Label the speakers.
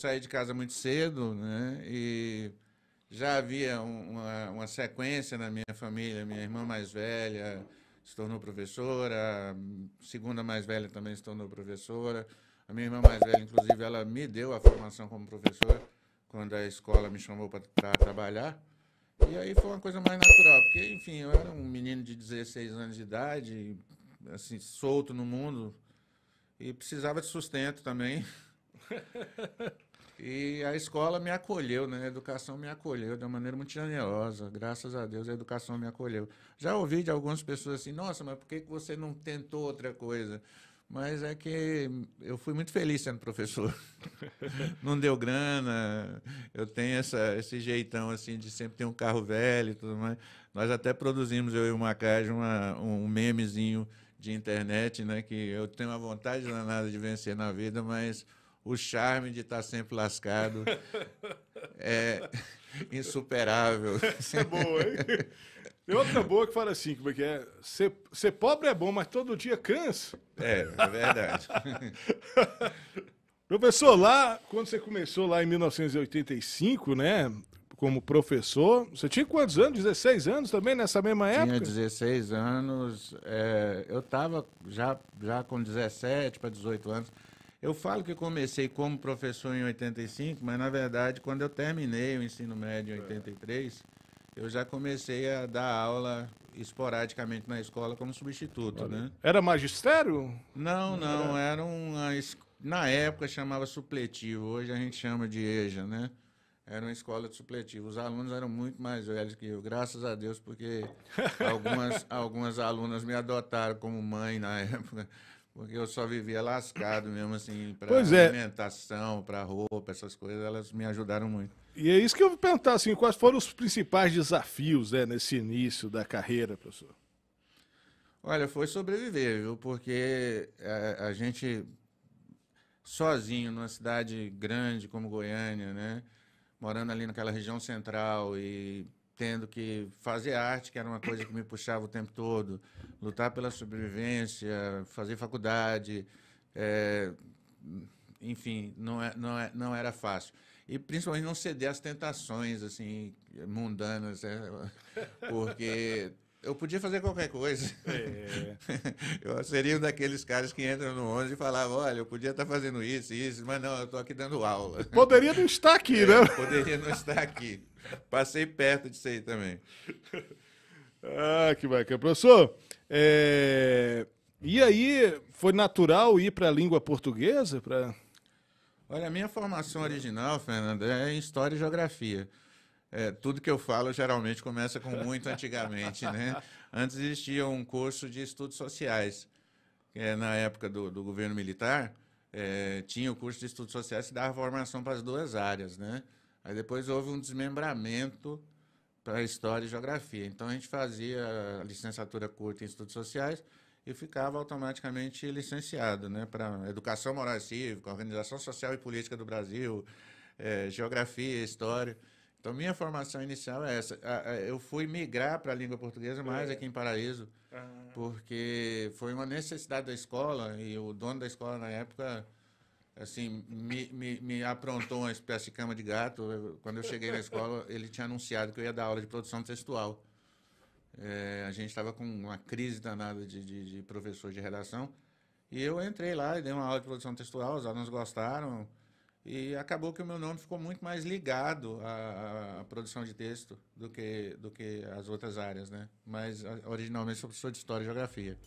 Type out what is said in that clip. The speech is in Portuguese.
Speaker 1: saí de casa muito cedo, né? E já havia uma sequência na minha família. Minha irmã mais velha se tornou professora, a segunda mais velha também se tornou professora. A minha irmã mais velha, inclusive, ela me deu a formação como professora quando a escola me chamou para trabalhar. E aí foi uma coisa mais natural, porque, enfim, eu era um menino de 16 anos de idade, assim, solto no mundo, e precisava de sustento também. E a escola me acolheu, né? A educação me acolheu de uma maneira muito generosa. Graças a Deus a educação me acolheu. Já ouvi de algumas pessoas assim, nossa, mas por que você não tentou outra coisa? Mas é que eu fui muito feliz sendo professor. Não deu grana, eu tenho esse jeitão assim de sempre ter um carro velho e tudo mais. Nós até produzimos, eu e o Macaj, um memezinho de internet, né? Que eu tenho uma vontade danada de vencer na vida, mas o charme de estar sempre lascado é insuperável.
Speaker 2: Essa é boa, hein? Tem outra boa que fala assim, como é que é? Ser pobre é bom, mas todo dia cansa.
Speaker 1: É verdade.
Speaker 2: Professor, lá, quando você começou lá em 1985, né, como professor, você tinha quantos anos? 16 anos também, nessa mesma época?
Speaker 1: Tinha 16 anos, eu estava já com 17 para 18 anos. Eu falo que comecei como professor em 85, mas, na verdade, quando eu terminei o ensino médio em 83, eu já comecei a dar aula esporadicamente na escola como substituto, né?
Speaker 2: Era magistério?
Speaker 1: Não, era na época chamava supletivo, hoje a gente chama de EJA, né? Era uma escola de supletivo. Os alunos eram muito mais velhos que eu, graças a Deus, porque algumas alunas me adotaram como mãe na época, porque eu só vivia lascado mesmo, assim, para
Speaker 2: Pois é.
Speaker 1: alimentação, para roupa, essas coisas, elas me ajudaram muito.
Speaker 2: E é isso que eu vou perguntar, assim, quais foram os principais desafios, né, nesse início da carreira, professor?
Speaker 1: Olha, foi sobreviver, viu? Porque a gente, sozinho, numa cidade grande como Goiânia, né? Morando ali naquela região central e tendo que fazer arte, que era uma coisa que me puxava o tempo todo, lutar pela sobrevivência, fazer faculdade, é, enfim, não era fácil. E principalmente não ceder às tentações assim mundanas, porque eu podia fazer qualquer coisa.
Speaker 2: É.
Speaker 1: Eu seria um daqueles caras que entram no ônibus e falavam, olha, eu podia estar fazendo isso, mas não, eu estou aqui dando aula.
Speaker 2: Poderia não estar aqui, né?
Speaker 1: Poderia não estar aqui. Passei perto disso aí também.
Speaker 2: Ah, que bacana. Professor, e aí, foi natural ir para a língua portuguesa?
Speaker 1: Olha, a minha formação original, Fernando, é em História e Geografia. Tudo que eu falo geralmente começa com muito antigamente, né? Antes existia um curso de estudos sociais, que na época do governo militar, tinha o curso de estudos sociais que dava formação para as duas áreas, né? Aí depois houve um desmembramento para História e Geografia. Então a gente fazia a licenciatura curta em estudos sociais e ficava automaticamente licenciado, né? Para Educação Moral e Cívica, Organização Social e Política do Brasil, Geografia, História. Então, minha formação inicial é essa. Eu fui migrar para a língua portuguesa mais aqui em Paraíso, porque foi uma necessidade da escola e o dono da escola, na época, assim, me aprontou uma espécie de cama de gato. Quando eu cheguei na escola, ele tinha anunciado que eu ia dar aula de produção textual. A gente estava com uma crise danada de professor de redação e eu entrei lá e dei uma aula de produção textual, os alunos gostaram. E acabou que o meu nome ficou muito mais ligado à produção de texto do que as outras áreas, né? Mas originalmente sou professor de História e Geografia.